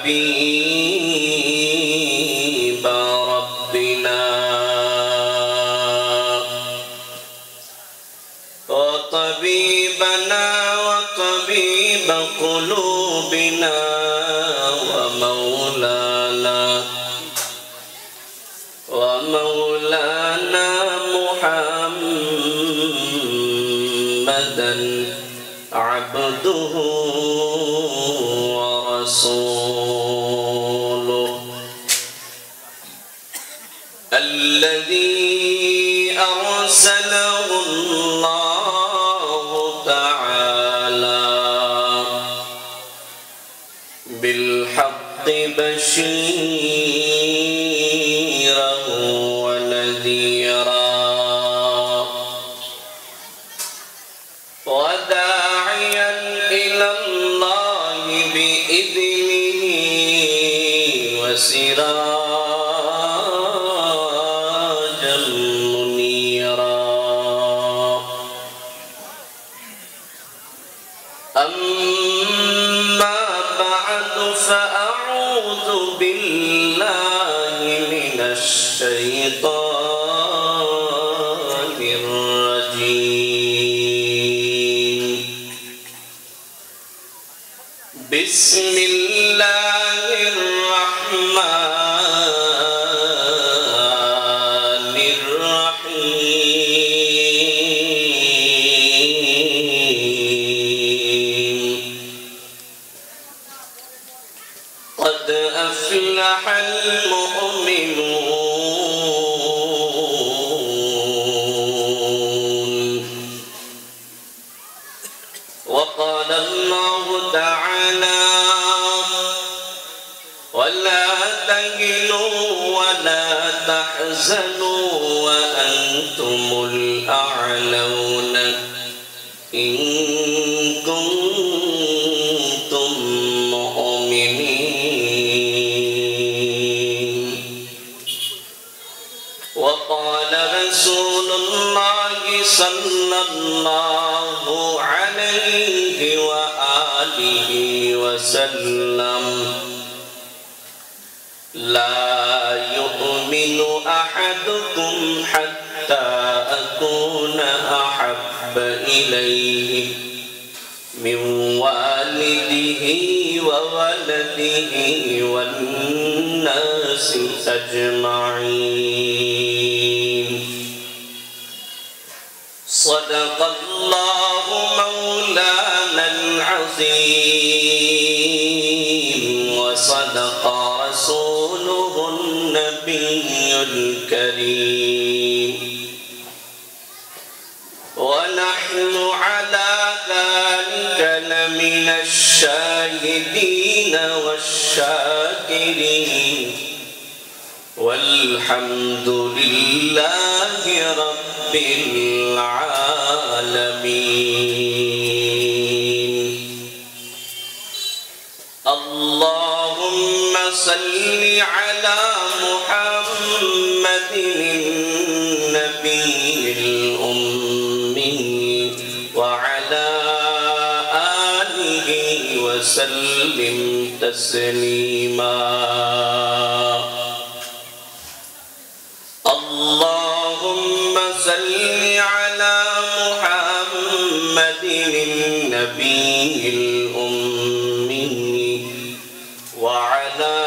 حبيب ربنا وطبيبنا وطبيب قلوبنا ومولانا محمدا عبده ورسوله الذي أرسله الله تعالى بالحق بشيرا ونذيرا وداعيا إلى الله بإذنه وسراجا منيرا أما بعد فأعوذ بالله من الشيطان الرجيم بسم الله الرحمن الرحيم قد أفلح المؤمنون وقال الله تعالى ولا تهنوا ولا تحزنوا وأنتم الأعلون إن كنتم مؤمنين وقال رسول الله صلى الله عليه وآله وسلم لا يؤمن أحدكم حتى أكون أحب إليه من والده وولده والناس أجمعين صدق الله مولانا العظيم وصدق رسوله النبي الكريم ونحن على ذلك لمن الشاهدين والشاكرين والحمد لله رب العالمين اللهم صل على محمد النبي الأمي وعلى آله وسلم تسليما اللهم صل على محمد النبي الأمي وعلى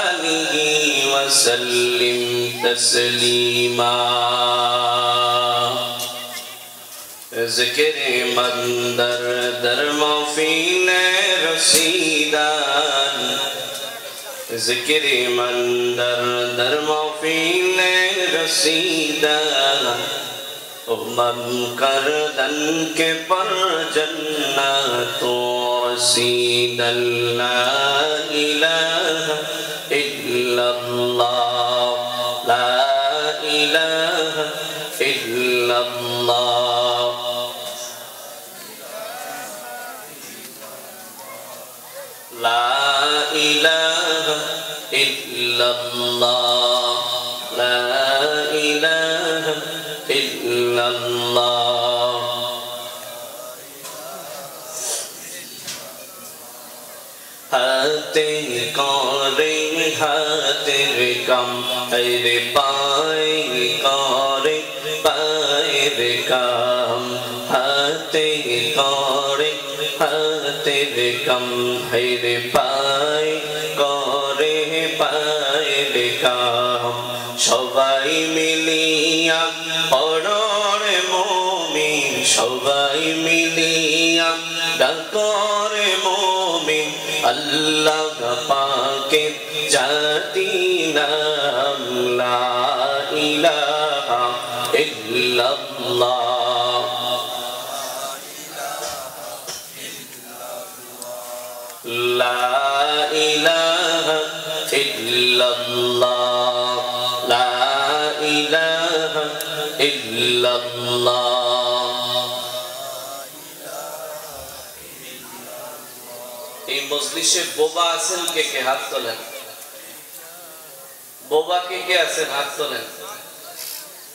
آله وسلم تسليما ذکر من در موفین رسیدان ذکر من در موفین رسیدان من کردن کے پر جنت رسید لا الہ الا اللہ لا الہ الا اللہ لا إله إلا الله لا إله إلا الله ہاتھ হাতের কাম রে পায় করে পায়ের কাম হাতে করে হাতের কাম রে পায় করে পায়ের কাম সবাই মিলিয়া পড়রে মুমিন সবাই মিলিয়া ডাকরে মুমিন আল্লাহ পাকের জাতি নাম লা ইলাহা ইল্লাল্লাহ লা ইলাহা ইল্লাল্লাহ লা ইলাহা ইল্লাল্লাহ এই মজলিসে বোবা আছেন কে কে হাত তোলেন বোবা কে কে আছেন হাত তোলেন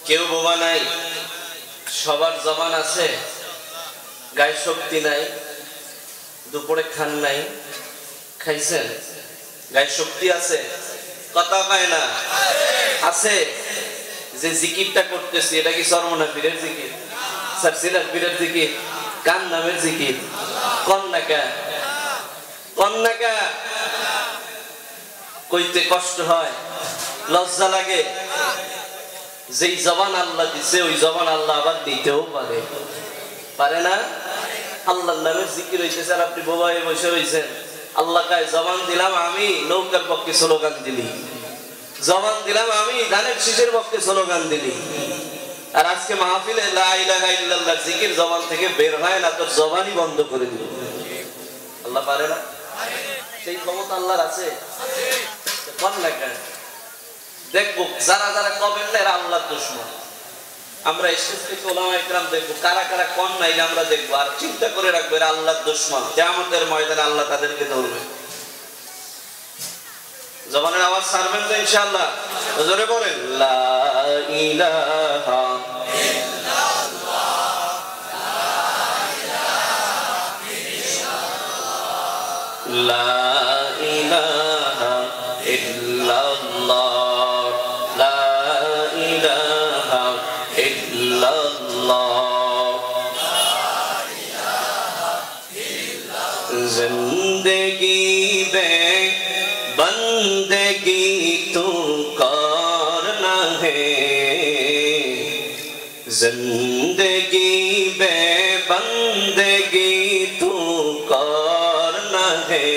কেউ বোবা নাই সবার জবান আছে গায়ে শক্তি নাই দুপুরে খান নাই খাইছেন গায়ে শক্তি আছে কথা কয় না আছে যে জিকিরটা করতেছি এটা কি সরমনা পীরের জিকির সারসিলার পীরের জিকির কান নামের জিকির কন্যাকা কন্যাকা কইতে কষ্ট হয় লজ্জা লাগে যেই জবান আল্লাহ দিছে ওই জবান আল্লাহ আবার দিতেও পারে পারে না আল্লাহর নামের জিকির হইতেছে আর আপনি বোবা হয়ে বসে রয়েছেন আল্লাহ কায় জবান দিলাম আমি নৌকার পক্ষে স্লোগান দিলি জবান দিলাম আমি ধানের শীষের পক্ষে স্লোগান দিলি আর আজকে মাহফিলে লা ইলাহা ইল্লাল্লাহ জিকির জবান থেকে বের হয় না তোর জবানই বন্ধ করে দিল আল্লাহ পারে না সেই ক্ষমতা আল্লাহর আছে কোন লেখা দেখবো যারা যারা কবেন না এরা আল্লাহর দুশমন আমরা স্টেজ থেকে ওলামায়ে কেরাম দেখবো কারা কারা কোন নাইলে আমরা দেখবো আর চিন্তা করে রাখবো এরা আল্লাহর দুশমন কিয়ামতের ময়দানে আল্লাহ তাদেরকে ধরবে জবানের আওয়াজ ছাড়বেন তো ইনশাআল্লাহ জোরে বলেন লা ইলাহা লা ইলাহা ইল্লাল্লাহ লা ইলাহা ইল্লাল্লাহ জিন্দেগি বে बंदगी तू करना है जिंदगी बे बंदगी तू करना है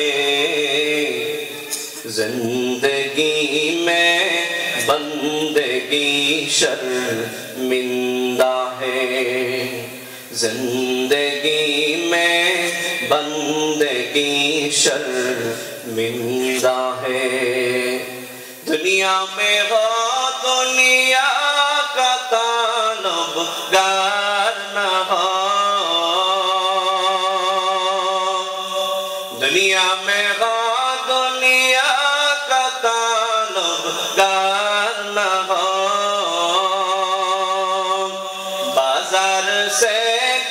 जिंदगी में बंदगी शर्मिंदा है जिंदगी में बंदगी शर्मिंदा है दुनिया में हो दुनिया का ताल्लुक़दार न हो दुनिया में हो दुनिया का ताल्लुक़दार न हो बाजार से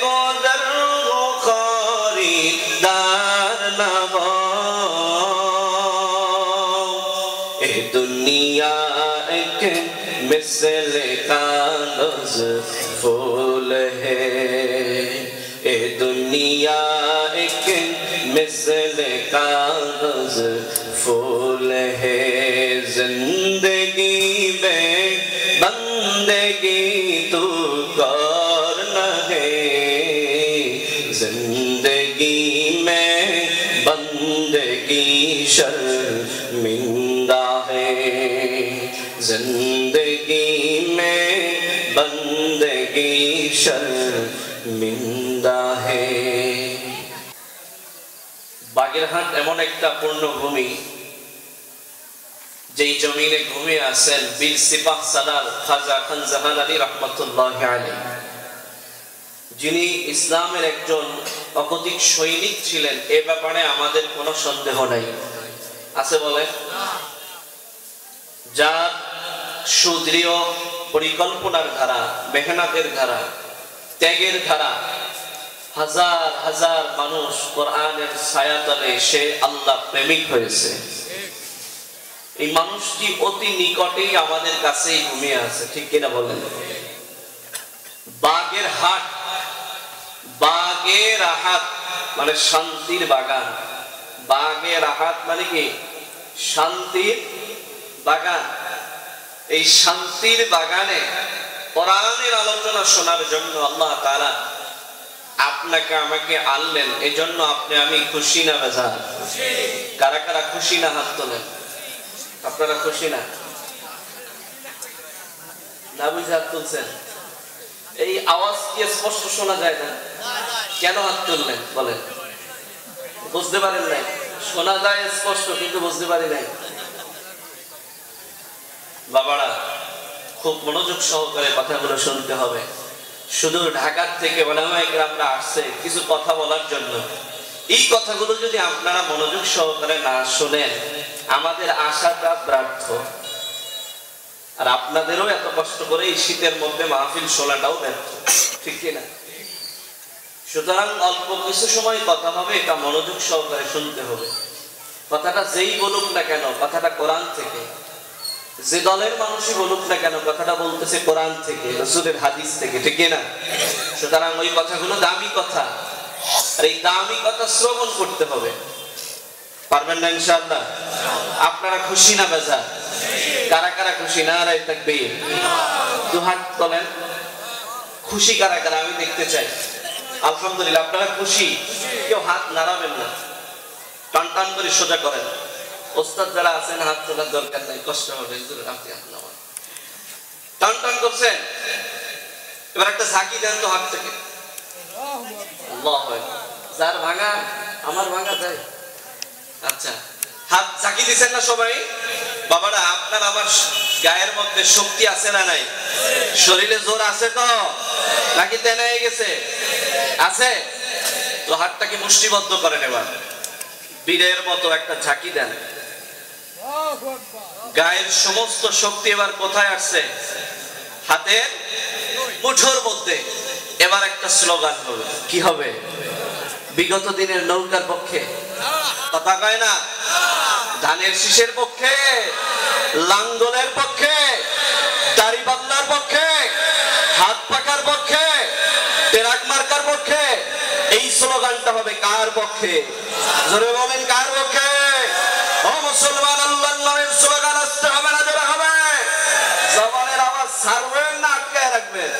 गुजर वो खरीदार न हो दुनिया एक मिसल कागज फूल है ए दुनिया एक मिसल कागज फूल है जिंदगी में बंदगी तू करना है जिंदगी में बंदगी शर्मिंदा जिंदगी में बंदगी शर्मिंदा है বাগেরহাট এমন একটা পূর্ণভূমি যেই জমিনে ঘুমিয়ে আছেন বীর সিপাহ সালার খাজা খান জাহান আলী রাহমাতুল্লাহি আলাইহি যিনি ইসলামের একজন অকথিত সৈনিক ছিলেন এ ব্যাপারে আমাদের কোনো সন্দেহ নাই আছে বলে যার সুদৃঢ় পরিকল্পনার ধারা মেহনতের ধারা ত্যাগের ধারা হাজার হাজার মানুষ কোরআনের ছায়াতলে সে আল্লাহ প্রেমিক হয়েছে এই মানুষটি অতি নিকটেই আমাদের কাছেই ঘুমিয়ে আছে, ঠিক কিনা বলেন? বাগের হাট, বাগের আহাত মানে শান্তির বাগান। বাগের আহাত মানে কি? শান্তির বাগান। এই শান্তির বাগানে কোরআনের আলোচনা শোনার জন্য আল্লাহ তাআলা আপনাকে আমাকে আনলেন। এজন্য আপনি আমি খুশি না বেজার? কারা কারা খুশি না? হাত তোলেন। আপনারা খুশি না? না বুঝে হাত তুলছেন? এই আওয়াজ কি স্পষ্ট শোনা যায় না? কেন হাত তুললেন বলেন? বুঝতে পারেন নাই? শোনা যায় স্পষ্ট, কিন্তু বুঝতে পারি নাই। বাবারা, খুব মনোযোগ সহকারে কথাগুলো শুনতে হবে। শুধু ঢাকার থেকে ওলামায়ে কেরামরা আসছে কিছু কথা বলার জন্য। এই কথাগুলো যদি আপনারা মনোযোগ সহকারে না শোনেন, আমাদের আশাটা ব্যর্থ। আর আপনাদেরও এত কষ্ট করে এই শীতের মধ্যে মাহফিল শোনাটাও ব্যর্থ, ঠিক কিনা? সুতরাং অল্প কিছু সময় কথা হবে, এটা মনোযোগ সহকারে শুনতে হবে। কথাটা যেই বলুক না কেন, কথাটা কোরআন থেকে। যে দলের মানুষই বলুক না কেন, কথাটা বলতেছে কোরআন থেকে, রাসূলের হাদিস থেকে, ঠিক কিনা? সুতরাং ওই কথাগুলো দামি কথা, আর এই দামি কথা শ্রবণ করতে হবে। পারবেন না ইনশাআল্লাহ? আপনারা খুশি না বেজার? কারা কারা খুশি? নারায়ে তাকবীর। দুই হাত তোলেন। খুশি কারা কারা আমি দেখতে চাই। আলহামদুলিল্লাহ, আপনারা খুশি। কেউ হাত নাড়াবেন না, টান টান করে সোজা করেন। ওস্তাদ যারা আছেন হাত তোলার দরকার নাই, কষ্ট হবে। আপনি হাত নামান। টান টান করছেন, এবার একটা ঝাঁকি দেন তো হাত থেকে। আল্লাহু আকবার। যার ভাঙা আমার ভাঙা যায়। আচ্ছা, হাত ঝাঁকি দিচ্ছেন না সবাই? বাবারা, আপনার আমার গায়ের মধ্যে শক্তি আছে না নাই? শরীরে জোর আছে তো নাকি তেনে গেছে? আছে তো হাতটাকে মুষ্টিবদ্ধ করেন। এবার বীরের মতো একটা ঝাঁকি দেন। গায়ের সমস্ত শক্তি এবার কোথায় আসছে? হাতের মুঠোর মধ্যে। এবার একটা স্লোগান হবে। কি হবে? বিগত দিনের নৌকার পক্ষে কথা কয় না? ধানের শীষের পক্ষে, লাঙ্গলের পক্ষে, দাড়ি পাল্লার পক্ষে, হাত পাকার পক্ষে, টেরাক মার্কার পক্ষে। এই স্লোগানটা হবে কার পক্ষে? জোরে বলেন, কার পক্ষে? ও মুসলমান, আল্লাহর নামের স্লোগান আসতে হবে না? জোরে হবে? জবানের আওয়াজ ছাড়বেন না আটকায় রাখবেন?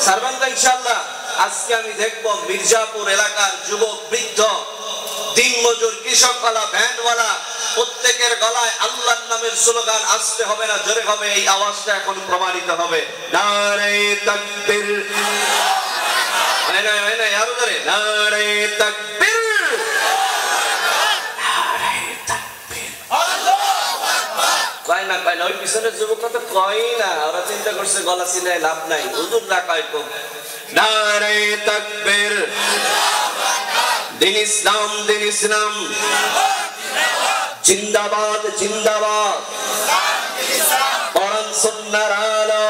ছাড়বেন তো ইনশাআল্লাহ। আজকে আমি দেখব মির্জাপুর এলাকার যুবক, বৃদ্ধ, দিনমজুর, কৃষকওয়ালা, ভ্যানওয়ালা, প্রত্যেকের গলায় আল্লাহর নামের স্লোগান আসতে হবে না? জোরে হবে? এই আওয়াজটা এখন প্রমাণিত হবে। নারে তাকবীর, হয় না আরো ধরে, নারে তাকবীর, নারে তাকবীর। কয় না, কয় না। ওই পিছনের যুবকরা তো কয় না, ওরা চিন্তা করছে গলা চিল্লায় লাভ নাই। হুজুর না কয় তো নারে তাকবীর, দিন ইসলাম, দিন ইসলাম জিন্দাবাদ, জিন্দাবাদ। কোরআন সুন্নাহর আলো।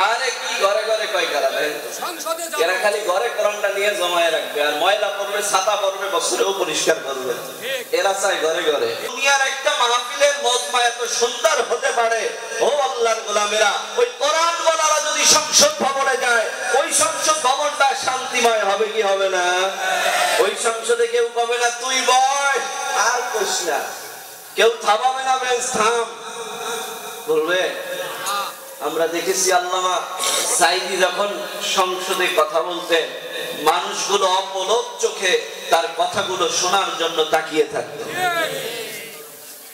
আরে কি ঘরে ঘরে কয় কারা? এরা খালি ঘরে কোরআনটা নিয়ে জমায়ে রাখবে, আর ময়লা পড়বে, ছাতা পড়বে, বছরেও পরিষ্কার করবে। এরা চাই ঘরে ঘরে। দুনিয়ার একটা মাহফিলের মজমা এত সুন্দর হতে পারে, ও আল্লাহর গোলামেরা, ওই কোরআন ওয়ালারা যদি সংসদ ভবনে যায়, ওই সংসদ ভবনটা শান্তিময় হবে কি হবে না? ওই সংসদে কেউ কবে না তুই বয় আর কইস না, কেউ থামাবে না, বেশ থাম বলবে। আমরা দেখেছি আল্লামা সাইদি যখন সংসদে কথা বলতেন, মানুষগুলো অপলক চোখে তার কথাগুলো শোনার জন্য তাকিয়ে থাকত।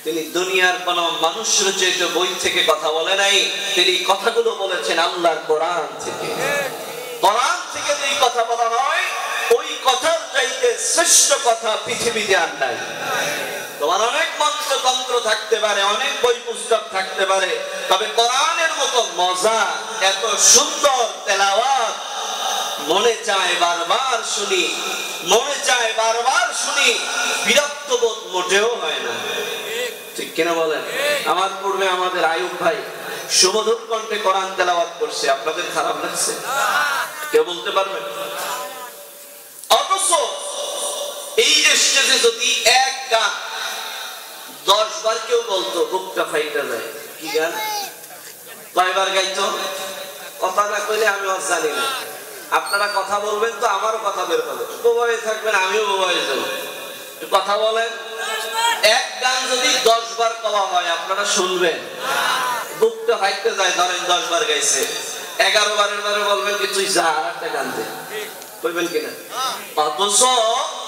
তিনি দুনিয়ার কোন মানুষ রচিত বই থেকে কথা বলে নাই, তিনি কথাগুলো বলেছেন আল্লাহর কোরআন থেকে। কোরআন থেকে যেই কথা বলা হয়, ওই কথার চাইতে শ্রেষ্ঠ কথা পৃথিবীতে আর নাই। তোমার অনেক মন্ত্রতন্ত্র থাকতে পারে, অনেক বই পুস্তক থাকতে পারে, তবে কোরআনের মতো মজা, এত সুন্দর তেলাওয়াত মনে চায় বারবার শুনি, মনে চায় বারবার শুনি, বিরক্ত বোধ মোটেও হয় না, ঠিক কিনা বলেন? আমার পূর্বে আমাদের আয়ুব ভাই সুমধুর কণ্ঠে কোরআন তেলাওয়াত করছে, আপনাদের খারাপ লাগছে? কেউ বলতে পারবেন? অথচ এই স্টেজে যদি এক গান 10 বার কেউ বলতো বুকটা ফাইটা যায়। কি গান কয়বার গাইতো? কথা না কইলে আমি আর জানি না। আপনারা কথা বলবেন তো আমারও কথা বের হবে, বোবাই থাকবেন আমিও বোবাই যাব। কথা বলেন, এক গান যদি 10 বার কওয়া হয় আপনারা শুনবেন, বুকটা ফাইটতে যায়। ধরেন 10 বার গাইছে, 11 বারের বারে বলবেন কি তুই যা আর একটা গান দে, কইবেন কিনা? অথচ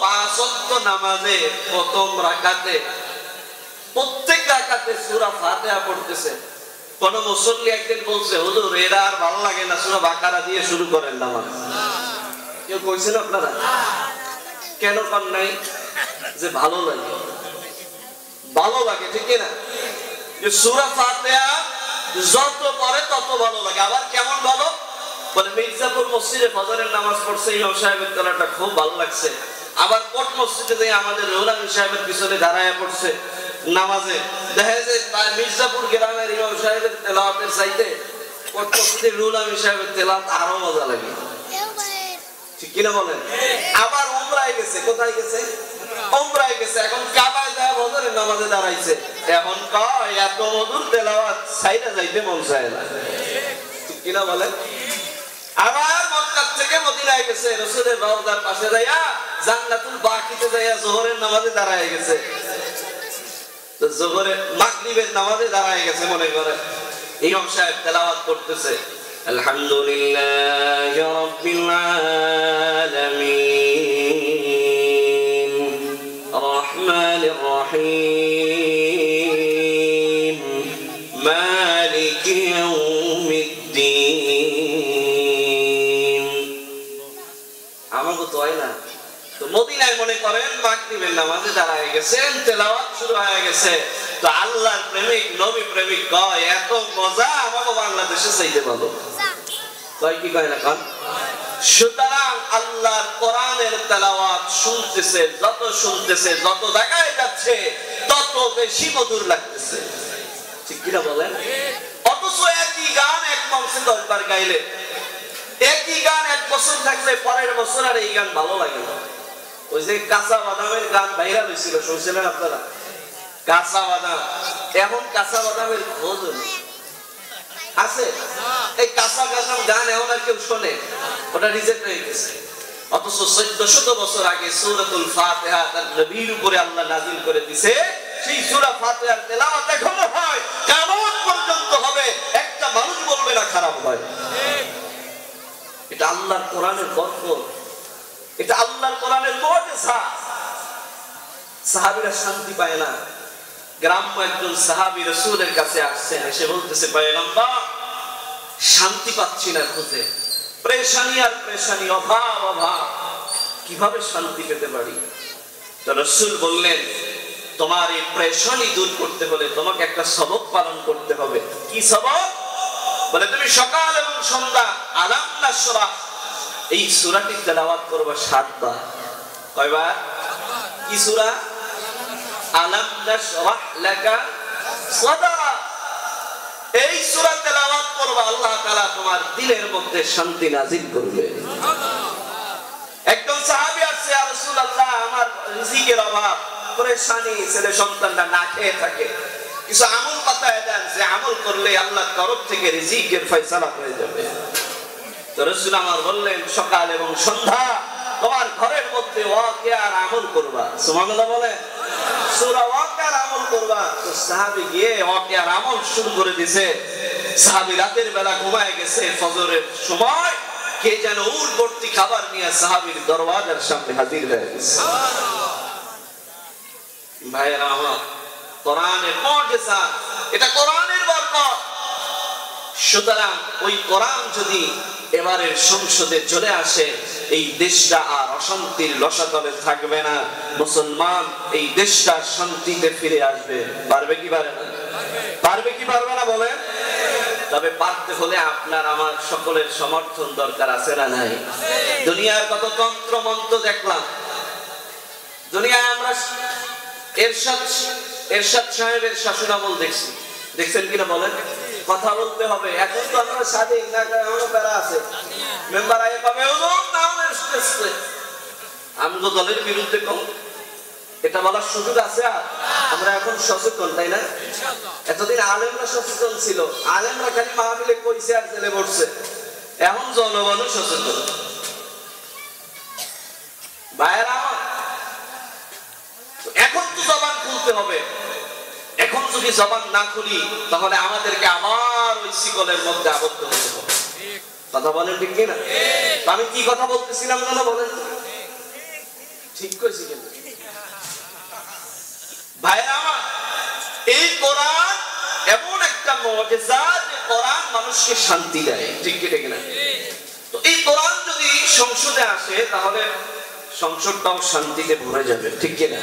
5 ওয়াক্ত নামাজে প্রথম রাকাতে প্রত্যেক রাকাতে সূরা ফাতিহা পড়তেছে। কোন মুসল্লি একদিন বলছে, হুজুর এরা আর ভালো লাগে না, সূরা বাকারা দিয়ে শুরু করেন নামাজ। কেউ কইছেন আপনারা? কেন কর নাই? যে ভালো লাগে, ভালো লাগে, ঠিক না? যে সূরা ফাতিহা যত পড়ে তত ভালো লাগে। আবার কেমন ভালো? বলে মির্জাপুর মসজিদে ফজরের নামাজ পড়ছে, ইমাম সাহেবের তেলাওয়াতটা খুব ভালো লাগছে। আবার কোট মসজিদে যে আমাদের রৌলামী সাহেবের পিছনে দাঁড়ায় পড়ছে নামাজে, দেখা যায় মির্জাপুর গ্রামের ইমাম সাহেবের তেলাওয়াতের চাইতে কোট মসজিদের রৌলামী সাহেবের তেলাওয়াত আরো মজা লাগে, ঠিক কিনা বলেন? আবার উমরায় গেছে, কোথায় গেছে? উমরায় গেছে, এখন কাবায় যায় ফজরের নামাজে দাঁড়াইছে, এখন কয় এত মধুর তেলাওয়াত সাইডে যাইতে মন চায় না, ঠিক কিনা বলেন? আবার মক্কা থেকে মদিনায় গেছে, রাসূলের রওজার পাশে যাইয়া জান্নাতুল বাকিতে যাইয়া যোহরের নামাজে দাঁড়ায় গেছে, তো যোহরের মাগরিবের নামাজে দাঁড়ায় গেছে। মনে করে ইমাম সাহেব তেলাওয়াত করতেছে, আলহামদুলিল্লাহি রাব্বিল আলামিন আররাহমানির রহিম মালিকি ইয়াউমিদ্দিন। আমাকে তো হয় না। তো মদিনায় মনে করেন মাগরিবের নামাজে দাঁড়ায় গেছেন, তেলাওয়াত শুরু হয়ে গেছে। তো আল্লাহর প্রেমিক, নবী প্রেমিক কয় এত মজা আমাকে বাংলাদেশে চাইতে ভালো, কয় কি কয় না কান? সুতরাং আল্লাহর কোরআনের তেলাওয়াত শুনতেছে, যত শুনতেছে, যত জায়গায় যাচ্ছে তত বেশি মধুর লাগতেছে, ঠিক কিনা বলেন? অথচ একই গান এক মঞ্চে 10 বার গাইলে, একই গান 1 বছর থাকলে পরের বছর আর এই গান ভালো লাগে না। ওই যে কাঁচা বাদামের গান ভাইরাল হয়েছিল, শুনছিলেন আপনারা? কাঁচা বাদাম, এখন কাঁচা বাদামের খোঁজ আছে? এই কাঁচা বাদাম গান এখন আর কেউ শোনে? ওটা রিজেক্ট হয়ে গেছে। অথচ 1400 বছর আগে সূরাতুল ফাতিহা তার নবীর উপরে আল্লাহ নাযিল করে দিয়েছে। সেই সূরা ফাতিহার তেলাওয়াত এখনো হয়, কিয়ামত পর্যন্ত হবে, একটা মানুষ বলবে না খারাপ হয়। এটা আল্লাহর কোরআনের বরকত, এটা আল্লাহর কোরআনের মুজিজা। সাহাবীরা শান্তি পায় না। গ্রাম্য একজন সাহাবী রাসূলের কাছে আসছেন, এসে বলতেছে, পয়গম্বর শান্তি পাচ্ছি না, খুঁজে পেরেশানি আর পেরেশানি, অভাব অভাব, কিভাবে শান্তি পেতে পারি? তো রাসূল বললেন, তোমার এই পেরেশানি দূর করতে হলে তোমাকে একটা সবক পালন করতে হবে। কি সবক? বলে তুমি সকাল এবং সন্ধ্যা আলাম নাশরাহ এই সূরাটি তেলাওয়াত করবে 7 বার। কয়বার? কি সূরা? আলাম নাশরাহ লাকা সাদরা। এই সূরা তেলাওয়াত করবে, আল্লাহ তাআলা তোমার দিলের মধ্যে শান্তি নাযিল করবে। একজন সাহাবী আসছে, ইয়া রাসূলুল্লাহ আমার রিজিকের অভাব, পেরেশানি, ছেলে সন্তানরা না খেয়ে থাকে, কিছু আমল পাতায় দেন, যে আমল করলে আল্লাহর তরফ থেকে রিজিকের ফয়সালা হয়ে যাবে। তো রাসূল আমার বললেন, সকাল এবং সন্ধ্যা তোমার ঘরের মধ্যে ওয়াকিয়ার আমল করবা। সুবহানাল্লাহ বলে, সূরা ওয়াকিয়ার আমল করবা। তো সাহাবী গিয়ে ওয়াকিয়ার আমল শুরু করে দিয়েছে। সাহাবী রাতের বেলা ঘুমায় গেছে, ফজরের সময় কে যেন উট ভর্তি খাবার নিয়ে সাহাবীর দরওয়াজার সামনে হাজির হয়ে গেছে। ভাইরা আমার, কোরআনের মুজিজা, এটা কোরআনের বরকত। সুতরাং ওই কোরআন যদি এবারের সংসদে চলে আসে, এই দেশটা আর অশান্তির রসাতলে থাকবে না। মুসলমান এই দেশটা শান্তিতে ফিরে আসবে। পারবে কি পারে না? পারবে কি পারবে না বলেন? তবে পারতে হলে আপনার আমার সকলের সমর্থন দরকার, আছে না নাই? দুনিয়ার কত তন্ত্র মন্ত্র দেখলাম। দুনিয়ায় আমরা এরশাদ সাহেবের শাসনামল দেখছি, দেখছেন কিনা বলেন? কথা বলতে হবে। এখন তো আমরা স্বাধীন না, এখনো প্যারা আছে। মেম্বার আগে কবে হলো না, আমগো দলের বিরুদ্ধে কম, এটা বলার সুযোগ আছে? আমরা এখন সচেতন, তাই না? এতদিন আলেমরা সচেতন ছিল, আলেমরা খালি মাহফিলে কইছে আর জেলে পড়ছে। এখন জনগণও সচেতন। ভাইয়েরা, এখন তো জবান খুলতে হবে। এখন যদি জবান না খুলি তাহলে আমাদেরকে আবার ওই শিকলের মধ্যে আবদ্ধ হতে হবে। কথা বলেন ঠিক কিনা? আমি কি কথা বলতেছিলাম জানো? বলেন ঠিক কইছি কিন্তু ভাইরা, এই কোরআন এমন একটা মুজিজা যে কোরআন মানুষকে শান্তি দেয়, ঠিক কিনা? তো এই কোরআন যদি সংসদে আসে তাহলে সংসদটাও শান্তিতে ভরে যাবে, ঠিক কিনা?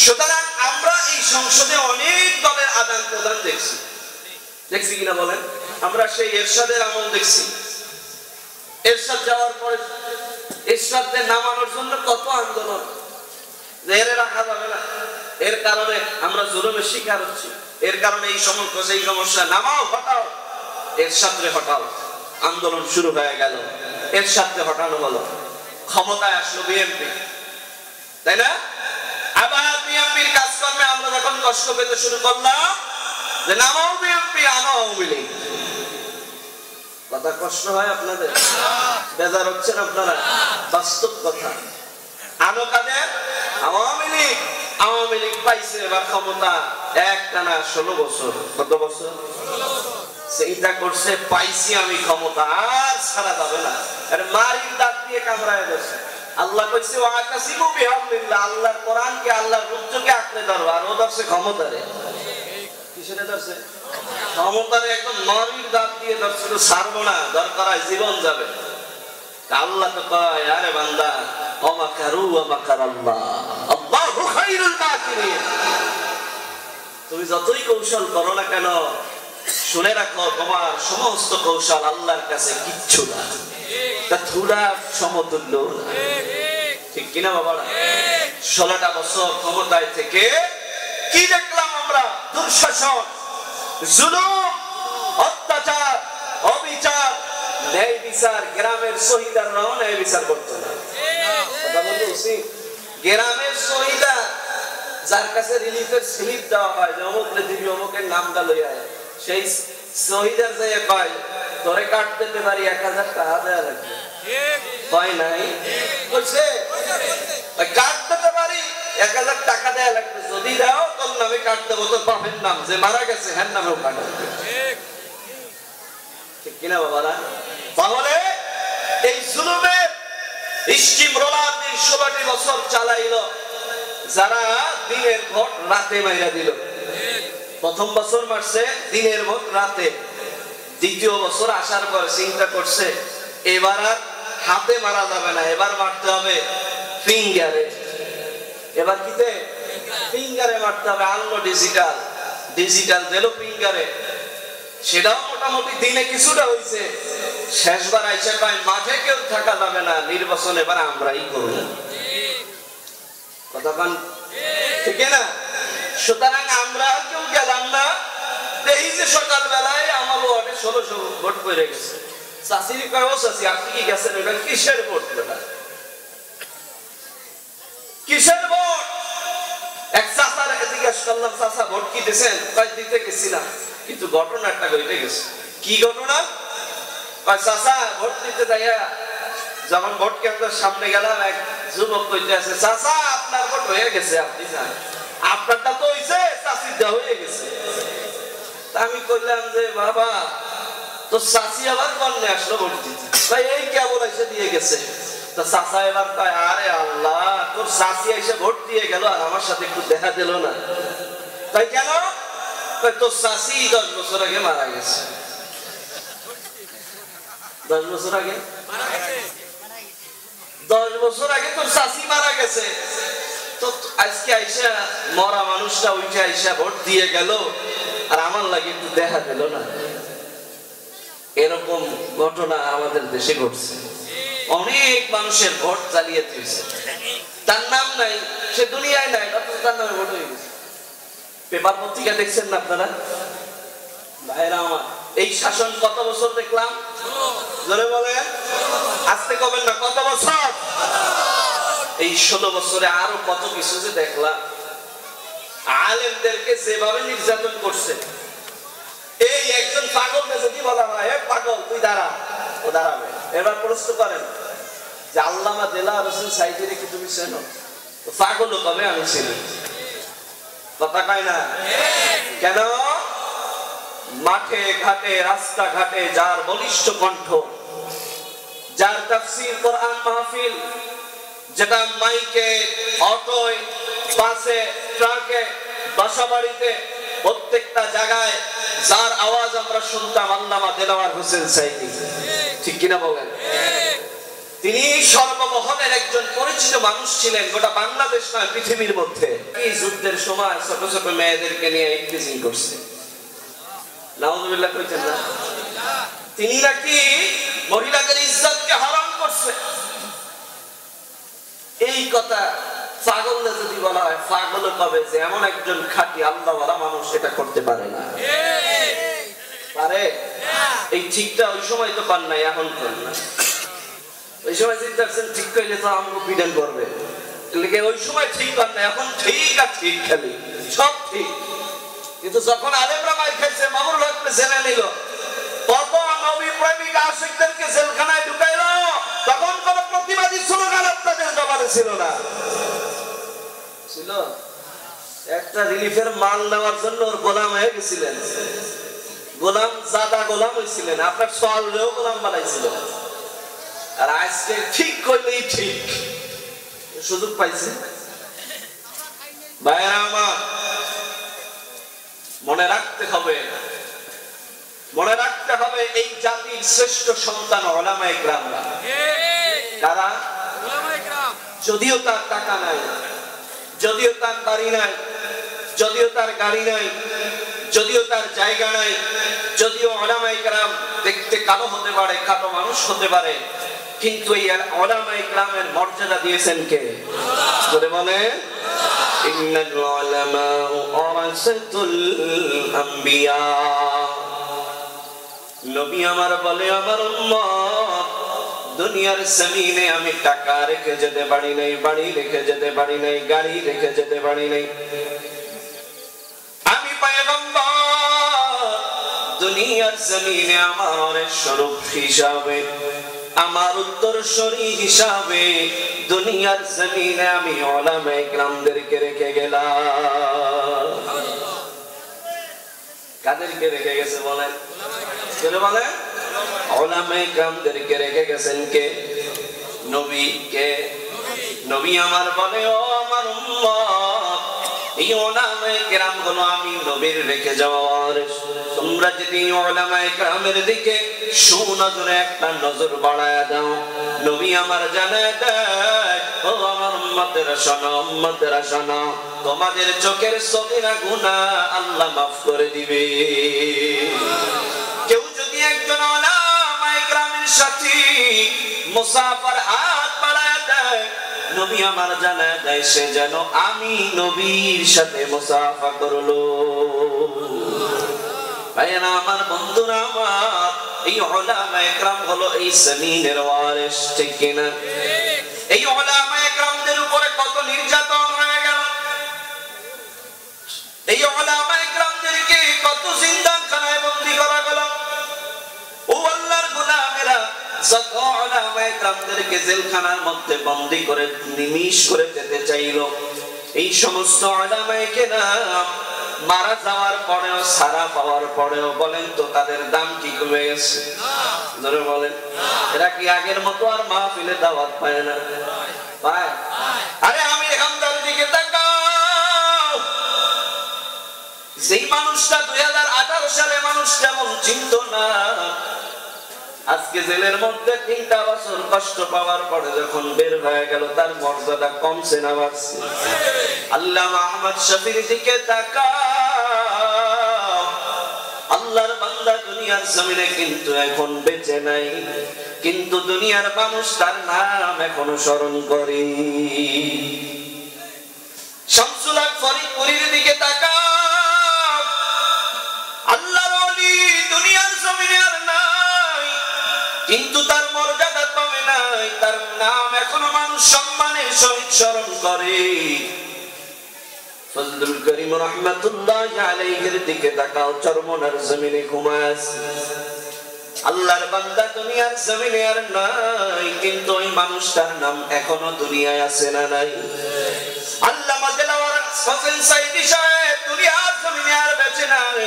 সুতরাং আমরা এই সংসদে অনেক দলের আদান প্রদান দেখছি কিনা বলেন? আমরা সেই এরশাদের আমল দেখছি। এরশাদ যাওয়ার পরে এরশাদদের নামানোর জন্য কত আন্দোলন, এর রাখা যাবে না, এর কারণে আমরা জুলুমের শিকার হচ্ছি, এর কারণে এই সমস্যা সেই সমস্যা, নামাও হটাও, এরশাদরে হটাও। আন্দোলন শুরু হয়ে গেল, এরশাদকে হটানো হলো, ক্ষমতায় আসলো বিএনপি, তাই না? আবার বিএনপির কাজকর্মে আমরা যখন কষ্ট পেতে শুরু করলাম যে নামাও বিএনপি, আনাও আওয়ামী লীগ। কথা কষ্ট হয় আপনাদের? বেজার হচ্ছেন আপনারা? বাস্তব কথা। আনো কাদের? আওয়ামী লীগ। আওয়ামী লীগ পাইছে এবার ক্ষমতা একটানা 16 বছর। কত বছর? সেইটা করছে, পাইছি আমি ক্ষমতা, আর ছাড়া যাবে না। আরে মারির দাঁত দিয়ে কামড়ায় বসে। আল্লাহ কইছে ওয়াতাসিমু বিহামদিল্লাহ, আল্লাহর কোরআনকে, আল্লাহর রূপকে আঁকড়ে ধরো। আর ও ধরছে ক্ষমতারে। কিসেরে ধরছে? ক্ষমতারে একদম মারির দাঁত দিয়ে ধরছে, তো ছাড়বো না, দরকার হয় জীবন যাবে। আল্লাহ তো কয়, আরে বান্দা, ওয়ামাকারু ওয়ামাকারাল্লাহ, আল্লাহু খায়রুল মাকিরিন। তুমি যতই কৌশল করো না কেন, শুনে রাখো তোমার সমস্ত কৌশল আল্লাহর কাছে কিচ্ছু না, তা ধুলা সমতুল্য না, ঠিক কিনা বাবারা? 16টা বছর ক্ষমতায় থেকে কি দেখলাম আমরা? দুঃশাসন, জুলুম, অত্যাচার, অবিচার, ন্যায় বিচার। গ্রামের শহীদাররাও ন্যায় বিচার করতো না। কথা বলতে উচিত। গ্রামের শহীদা যার কাছে রিলিফের স্লিপ দেওয়া হয়, যে অমুক দিবি, অমুকের নামটা লইয়া, সেই শহীদের যে কয় তোরে কাট দিতে পারি 1000 টাকা দেওয়া লাগবে, কয় নাই? বলছে কাট দিতে পারি 1000 টাকা দেওয়া লাগবে, যদি দাও তোর নামে কাট দেবো, তোর বাপের নাম যে মারা গেছে হ্যাঁ নামেও কাট দেবে, ঠিক কিনা বাবারা? তাহলে এই জুলুমের স্টিম রোলার 16টি বছর চালাইল, যারা দিনের ভোট রাতে মাইরা দিল। প্রথম বছর মারছে দিনের ভোট রাতে, দ্বিতীয় বছর আসার পর চিন্তা করছে এবার আর হাতে মারা যাবে না, এবার মারতে হবে ফিঙ্গারে। এবার কিতে? ফিঙ্গারে মারতে হবে। আনলো ডিজিটাল, ডিজিটাল দিল ফিঙ্গারে। সেটাও মোটামুটি দিনে কিছুটা হয়েছে। শেষবার আইসা কয় মাঠে কেউ থাকা যাবে না, নির্বাচন এবার আমরাই করব। কথা পান ঠিক না? সুতরাং আমরা কেউ গেলাম না। এই যে সকালবেলায় আমার ওয়ার্ডে 1600 ভোট পড়ে গেছে। চাষির কয়, ও চাষি আপনি কি গেছেন? এটা কিসের ভোট? কিসের ভোট? এক চাষার জিজ্ঞেস করলাম, চাষা ভোট কি দিয়েছেন? কয় দিতে গেছিলাম, কিন্তু ঘটনা একটা ঘটে গেছে। কি ঘটনা? কয় চাষা ভোট দিতে যাইয়া যখন ভোট কেন্দ্রের সামনে গেলাম, এক যুবক কইতে আছে, চাষা আপনার ভোট হয়ে গেছে, আপনি যান। আপনারটা তো হইছে, চাষিরটা হয়ে গেছে। আমি কইলাম যে বাবা, তো চাষি আবার কন্যা আসলো ভোট দিতে? ভাই এই কেবল এসে দিয়ে গেছে। তো চাষা এবার কয়, আরে আল্লাহ, তোর চাষি এসে ভোট দিয়ে গেল আর আমার সাথে একটু দেখা দিল না। তাই কেন? তোর চাষি 10 বছর আগে মারা গেছে। 10 বছর আগে? 10 বছর আগে তোর চাষি মারা গেছে। তো আজকে আইসা মরা মানুষটা উঠে আইসা ভোট দিয়ে গেল আর আমার লাগে একটু দেখা দিল না। এরকম ঘটনা আমাদের দেশে ঘটছে। অনেক মানুষের ভোট চালিয়ে দিয়েছে, তার নাম নাই, সে দুনিয়ায় নাই, তার নামে ভোট হয়ে গেছে। পেপার পত্রিকা দেখছেন না আপনারা? ভাইরা আমার, এই শাসন কত বছর দেখলাম? জোরে বলেন, আজকে কবেন না, কত বছর? এই 16 বছরে আরো কত কিছু যে দেখলাম। আলেমদেরকে যেভাবে নির্যাতন করছে, এই একজন পাগলকে যদি বলা হয় এ পাগল তুই দাঁড়া, ও দাঁড়াবে। এবার প্রশ্ন করেন যে আল্লামা দেলাওয়ার হোসেন সাইদিরে কি তুমি চেনো? পাগলও কবে আমি চিনি, কথা কয় না কেন? মাঠে ঘাটে রাস্তাঘাটে যার বলিষ্ঠ কণ্ঠ, যার তাফসীর কোরআন মাহফিল, যেটা মাইকে, অটোয়, বাসে, ট্রাকে, বাসাবাড়িতে, প্রত্যেকটা জায়গায় যার আওয়াজ আমরা শুনতাম আল্লামা দেলাওয়ার হোসেন সাইদি, ঠিক কিনা বলেন? তিনি সর্বমহলের একজন পরিচিত মানুষ ছিলেন, গোটা বাংলাদেশ নয় পৃথিবীর মধ্যে। এই যুদ্ধের সময় ছোট ছোট মেয়েদেরকে নিয়ে ইফতিজিং করছে, নাউযুবিল্লাহ কইতেন না? তিনি নাকি মহিলাদের ইজ্জতকে হারাম করছে। এই কথা পাগল যদি বলা হয়, পাগল কবে যে এমন একজন খাঁটি আল্লাহওয়ালা মানুষ এটা করতে পারে না, পারে? এই ঠিকটা ওই সময় তো পান নাই, এখন করেন না। ওই সময় চিন্তা করছেন ঠিক করলে তো আমাকে পিডেল করবে, ওই সময় ঠিক কর না, এখন ঠিক আর ঠিক, খালি সব ঠিক। কিন্তু যখন আলেমরা মার খাইছে, মামুনুল হককে জেলে নিল, কত নবী প্রেমিক আশিকদেরকে জেলখানায় ঢুকাইলো, তখন কোন প্রতিবাদী স্লোগান আপনাদের জবানে ছিল না, ছিল? একটা রিলিফের মাল নেওয়ার জন্য ওর গোলাম হয়ে গেছিলেন, গোলাম জাদা গোলাম হয়েছিলেন, আপনার সওয়ালেও গোলাম বানাইছিল। আর আজকে ঠিক করলেই ঠিক সুযোগ পাইছে। ভাইরা আমার, মনে রাখতে হবে, মনে রাখতে হবে এই জাতির শ্রেষ্ঠ সন্তান উলামায়ে কেরামরা। কারা? উলামায়ে কেরাম। যদিও তার টাকা নাই, যদিও তার বাড়ি নাই, যদিও তার গাড়ি নাই, যদিও তার জায়গা নাই, যদিও উলামায়ে কেরাম দেখতে কালো হতে পারে, কালো মানুষ হতে পারে, কিন্তু এই উলামায়ে কেরামের মর্যাদা দিয়েছেন কে? বলে বলে ইন্নাল উলামা ওয়ারাসাতুল আম্বিয়া। নবী আমার বলে, আমার উম্মত, দুনিয়ার জমিনে আমি টাকা রেখে যেতে পারি নাই, বাড়ি রেখে যেতে পারি নাই, গাড়ি রেখে যেতে পারি নাই। আমি পয়গম্বর দুনিয়ার জমিনে আমার স্বরূপ হিসাবে, আমার উত্তরসূরি হিসাবে দুনিয়ার জমিনে আমি উলামায়ে কেরামদেরকে রেখে গেলাম। কাদেরকে রেখে গেছে বলেন? বলেন উলামায়ে কেরামদেরকে রেখে গেছেন কে? নবী। কে? নবী আমার বলে, ও আমার উম্মত, এই উলামায়ে কেরাম হলো আমি নবীর রেখে যাওয়ার। তোমরা যদি উলামায়ে কেরামের দিকে সুনজরে একটা নজর বাড়ায়া দাও, নবী আমার জানায় দেয়, ও আমার উম্মতেরা শোনো, উম্মতেরা শোনো, তোমাদের চোখের সগীরা গুনাহ আল্লাহ মাফ করে দিবে। কেউ যদি একজন উলামায়ে কেরামের সাথী মুসাফির হাত বাড়ায় দেয়, নবী আমার জানায় দেয় সে যেন আমি নবীর সাথে মুসাফা করলো। ভাইরা আমার, বন্ধুরা আমার, এই উলামায়ে কেরাম হলো এই জমিনের ওয়ারিস, ঠিক কিনা? এই উলামায়ে কেরামদের উপরে কত নির্যাতন হয়ে গেল, এই উলামায়ে কেরামদেরকে কত জিন্দাখানায় বন্দী করা গেল। ও আল্লাহর গোলামেরা, যত উলামায়ে কেরামদেরকে জেলখানার মধ্যে বন্দী করে নিমিষ করে যেতে চাইলো, এই সমস্ত উলামায়ে কেরাম মারা যাওয়ার পরেও, সারা পাওয়ার পরেও বলেন তো তাদের দাম কি কমে গেছে? ধরে বলেন, এরা কি আগের মতো আর মাহফিলে দাওয়াত পায় না? পায়? আরে আমি হামদার দিকে তাকাও, যেই মানুষটা 2018 সালে মানুষ যেমন চিনত না, আজকে জেলের মধ্যে 3টা বছর কষ্ট পাওয়ার পরে যখন বের হয়ে গেল, তার মর্যাদা কমছে না বাড়ছে? আল্লামা আহমদ শফির দিকে তাকাও, আল্লাহর বান্দা দুনিয়ার জমিনে কিন্তু এখন বেঁচে নাই, কিন্তু দুনিয়ার মানুষ তার নাম এখনো স্মরণ করে। শামসুল হক ফরিদপুরের দিকে তাকাও, আল্লাহর ওলি দুনিয়ার জমিনে আর নাই, কিন্তু তার মর্যাদা কমে নাই, তার নাম এখনো মানুষ সম্মানের সহিত স্মরণ করে। ফজলুল করিম রাহমাতুল্লাহি আলাইহির দিকে তাকাও, চরমনার জমিনে ঘুমায় আছে। আল্লাহর বান্দা দুনিয়ার জমিনে আর নাই, কিন্তু ওই মানুষটার নাম এখনো দুনিয়ায় আছে না নাই? আল্লামা দেলাওয়ার হোসেন সাইদি সাহেব দুনিয়ার জমিনে আর বেঁচে নাই,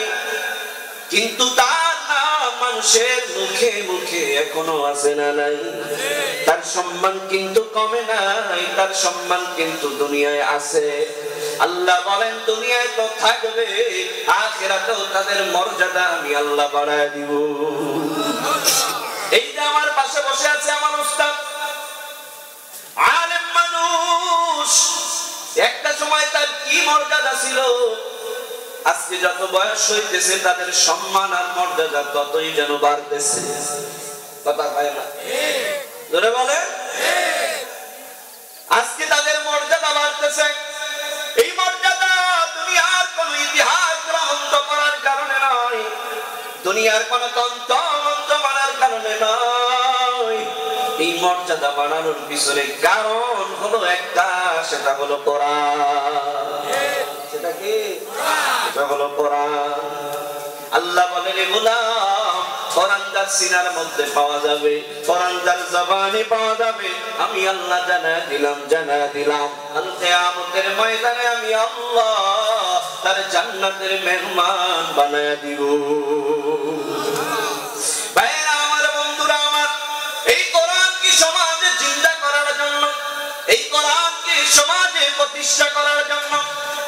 কিন্তু তার নাম মানুষের মুখে মুখে এখনো আছে না নাই? তার সম্মান কিন্তু কমে নাই, তার সম্মান কিন্তু দুনিয়ায় আছে। আল্লাহ বলেন দুনিয়ায় তো থাকবে, আখিরাতেও তাদের মর্যাদা আমি আল্লাহ বাড়ায় দিব। এই যে আমার পাশে বসে আছে আমার উস্তাদ, আলেম মানুষ, একটা সময় তার কি মর্যাদা ছিল, আজকে যত বয়স হইতেছে তাদের সম্মান আর মর্যাদা ততই যেন বাড়তেছে। কথা কয় না? জোরে বলে। আজকে তাদের মর্যাদা বাড়তেছে। এই মর্যাদা দুনিয়ার কোন ইতিহাস গ্রন্থ করার কারণে নয়, দুনিয়ার কোন তন্ত্র মন্ত্র মানার কারণে নয়। এই মর্যাদা বাড়ানোর পিছনে কারণ হলো একটা, সেটা হলো কোরআন। সেটা কি? সেটা হলো কোরআন। আল্লাহ বলেন গোলাম, কোরআন যার সিনার মধ্যে পাওয়া যাবে, কোরআন যার জবানে পাওয়া যাবে, আমি আল্লাহ জানা দিলাম কাল কিয়ামতের ময়দানে আমি আল্লাহ তার জান্নাতের মেহমান বানায়া দিব। ভাইরা আমার, বন্ধুরা আমার, এই কোরআনকে সমাজে জিন্দা করার জন্য, এই কোরআনকে সমাজে প্রতিষ্ঠা করার জন্য,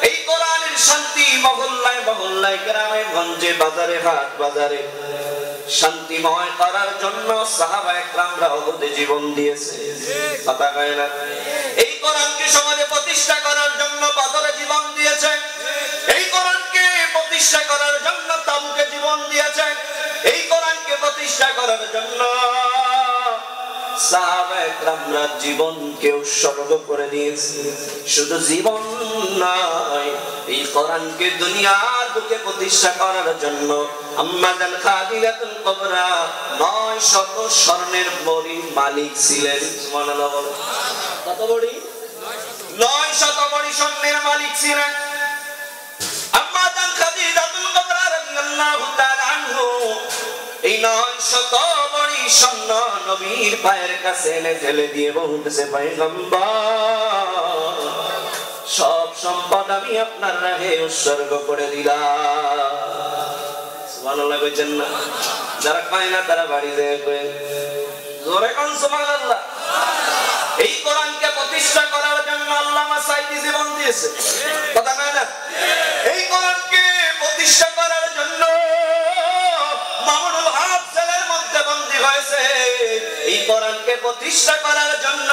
এই কোরআনের শান্তি মহল্লায় মহল্লায়, গ্রামে গঞ্জে, বাজারে হাট বাজারে শান্তিময় করার জন্য সাহাবায়ে কেরামরা উহুদে জীবন দিয়েছে। কথা কয় না? এই কোরআনকে সমাজে প্রতিষ্ঠা করার জন্য বদরে জীবন দিয়েছে, এই কোরআনকে প্রতিষ্ঠা করার জন্য তাবুকে জীবন দিয়েছে, এই কোরআনকে প্রতিষ্ঠা করার জন্য সাহাবায়ে কেরামরা জীবনকে উৎসর্গ করে দিয়েছে। শুধু জীবন নয়, এই কোরআনকে দুনিয়ার বুকে প্রতিষ্ঠা করার জন্য আম্মা জান খাদিজাতুল কুবরা 900 স্বর্ণের বড়ির মালিক ছিলেন। সুবহানাল্লাহ। কত বড়ি? 900 বড়ি স্বর্ণের মালিক ছিলেন আম্মা জান খাদিজাতুল কুবরা রাদিয়াল্লাহু তাআলা আনহু। এই 900 বড়ি স্বর্ণ নবীর পায়ের কাছে এনে ঢেলে দিয়ে বলতেছে, পয়গম্বর, সব সম্পদ আমি আপনার রাহে উৎসর্গ করে দিলাম। সুবহানাল্লাহ কইছেন না? যারা পায় না তারা বাড়ি যায় কই, জোরে কোন সুবহানাল্লাহ। এই কোরআনকে প্রতিষ্ঠা করার জন্য আল্লামা সাইদি জীবন দিয়েছে। কথা কয় না? এই কোরআনকে প্রতিষ্ঠা করার জন্য মামুনুল হক জেলের মধ্যে বন্দী হয়েছে। এই কোরআনকে প্রতিষ্ঠা করার জন্য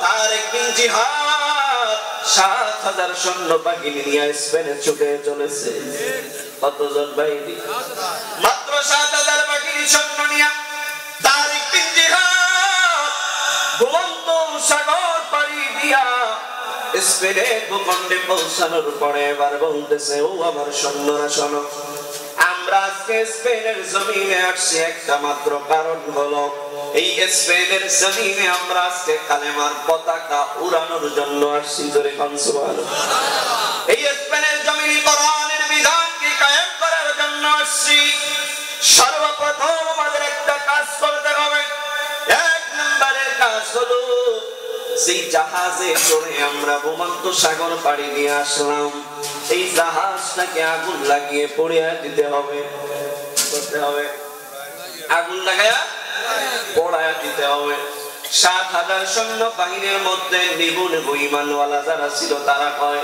তারেক বিন জিহাদ 7000 সৈন্য বাহিনী নিয়ে স্পেনে ছুটে চলেছে। কতজন বাহিনী? মাত্র 7000 বাহিনী সৈন্য নিয়ে তারেক বিন জিহাদ ভূমন্ত সাগর পাড়ি দিয়া স্পেনের ভূখণ্ডে পৌঁছানোর পরে এবার বলতেছে, ও আমার সৈন্যরা শোনো, আমরা আজকে স্পেনের জমিনে আসছি একটা মাত্র কারণ হলো, এই স্পেনের জমিনে আমরা আজকে কালেমার পতাকা উড়ানোর জন্য আসছি। জোরে কোন সুবহানাল্লাহ। এই স্পেনের জমিনে কোরআনের বিধানকে কায়েম করার জন্য আসছি। সর্বপ্রথম আমাদের একটা কাজ করতে হবে। এক নম্বরের কাজ হলো, সেই জাহাজে চড়ে আমরা ভূমন্ত সাগর পাড়ি দিয়ে আসলাম, এই জাহাজটাকে আগুন লাগিয়ে পোড়িয়ে দিতে হবে। করতে হবে, আগুন লাগায়া পোড়ায়া দিতে হবে। 7000 সৈন্য বাহিনীর মধ্যে নিপুণ ইমানওয়ালা যারা ছিল তারা কয়,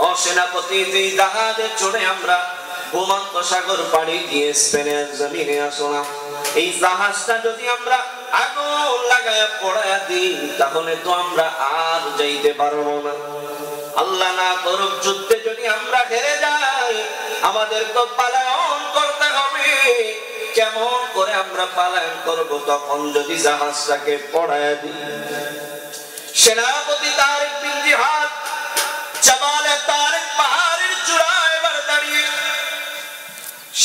ও সেনাপতি, এই জাহাজে চড়ে আমরা ভূমন্ত সাগর পাড়ি দিয়ে স্পেনের জমিনে আসলাম, এই জাহাজটা যদি আমরা আগুন লাগায়া পোড়ায়া দিই তাহলে তো আমরা আর যাইতে পারবো না। আল্লাহ না করুক, যুদ্ধে যদি আমরা হেরে যাই আমাদের তো পালায়ন করতে হবে। কেমন করে আমরা পালায়ন করব তখন যদি জাহাজটাকে পোড়ায়া দিই? সেনাপতি তারেক বিন জিহাদ জাবালে তারেক পাহাড়ের চূড়ায় এবার দাঁড়িয়ে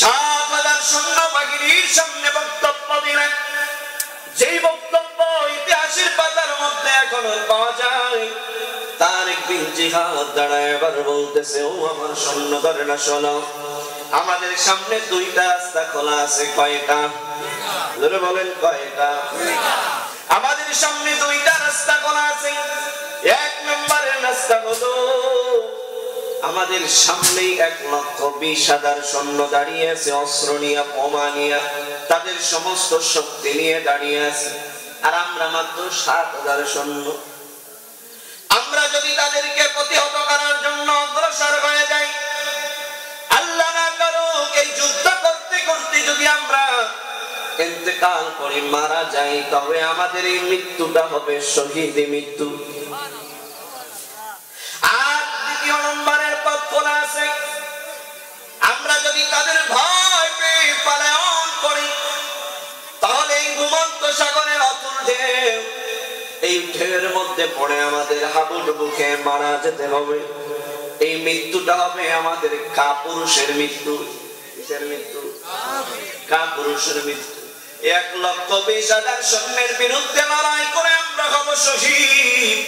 7000 সৈন্য বাহিনীর সামনে বক্তব্য দিলেন। যেই বক্তব্য ইতিহাসের এখনো পাওয়া যায়। তারেক বিন জিহাদ দাঁড়ায় এবার বলতেছে, ও আমার সৈন্যদলেরা শোনো, আমাদের সামনে দুইটা রাস্তা খোলা আছে। কয়টা? জোরে বলেন কয়টা? আমাদের সামনে দুইটা রাস্তা খোলা আছে। এক নম্বরের রাস্তা হলো আমাদের সামনেই 1,20,000 সৈন্য দাঁড়িয়ে আছে, অস্ত্র নিয়ে, বোমা নিয়ে, তাদের সমস্ত শক্তি নিয়ে দাঁড়িয়ে আছে, আর আমরা মাত্র 7,000 সৈন্য। আমরা যদি তাদেরকে প্রতিহত করার জন্য অগ্রসর হয়ে যাই, আল্লাহ না করুক এই যুদ্ধ করতে করতে যদি আমরা ইন্তেকাল করে মারা যাই, তবে আমাদের এই মৃত্যুটা হবে শহীদ মৃত্যু। আর দ্বিতীয় নম্বরের পথ খোলা আছে, আমরা যদি তাদের ভয় পেয়ে পলায়ন করি, তাহলে এই ভূমধ্য সাগরের অতুল ঢেউ, এই ঢেউয়ের মধ্যে পড়ে আমাদের হাবুডুবু খেয়ে মারা যেতে হবে। এই মৃত্যুটা হবে আমাদের কাপুরুষের মৃত্যু। কিসের মৃত্যু? কাপুরুষের মৃত্যু। 1,20,000 সৈন্যের বিরুদ্ধে লড়াই করে আমরা হব শহীদ।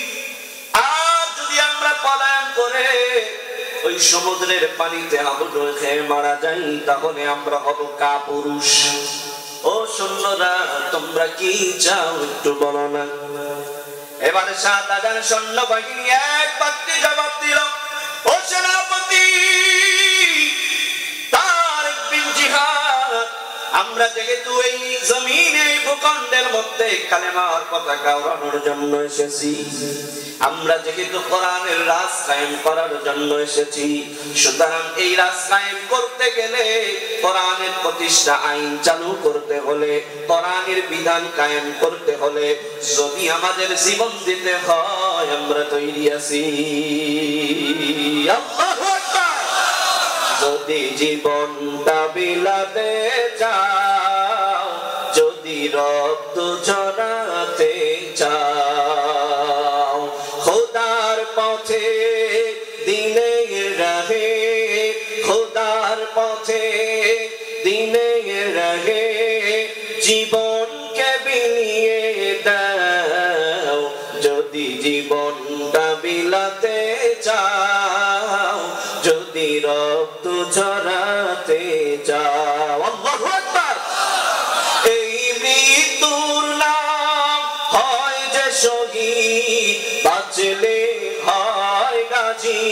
আর যদি আমরা পলায়ন করে ওই সমুদ্রের পানিতে হাবুডুবু খেয়ে মারা যাই, তাহলে আমরা হব কাপুরুষ। ও সৈন্যরা, তোমরা কি চাও একটু বলো না? এবারে 7,000 সৈন্য বাহিনী এক বাক্যে জবাব দিল, ও সেনাপতি তারেক বিন জিহাদ, আমরা যেহেতু এই জমিনে, ভূখণ্ডের মধ্যে কালেমার পতাকা ওড়ানোর জন্য এসেছি, আমরা যেহেতু কোরআনের রাজ কায়েম করার জন্য এসেছি, সুতরাং এই রাজ কায়েম করতে গেলে, কোরআনের প্রতিষ্ঠা আইন চালু করতে হলে, কোরআনের বিধান কায়েম করতে হলে যদি আমাদের জীবন দিতে হয়, আমরা তৈরি আছি। আল্লাহু আকবার। যদি জীবনটা বিলাতে চাও, যদি রক্ত ঝরাতে চাও, খোদার পথে দিনের রাহে, খোদার পথে দিনের রাহে জীবনকে বিলিয়ে দাও। যদি জীবনটা বিলাতে চাও, যদি রক্ত ঝরাতে চাও, আল্লাহু আকবার। এই মৃত্যুর নাম হয় যে শহীদ, বাঁচলে হয় গাজী।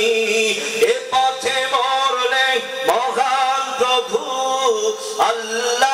এ পথে মরলে মহান প্রভু আল্লাহ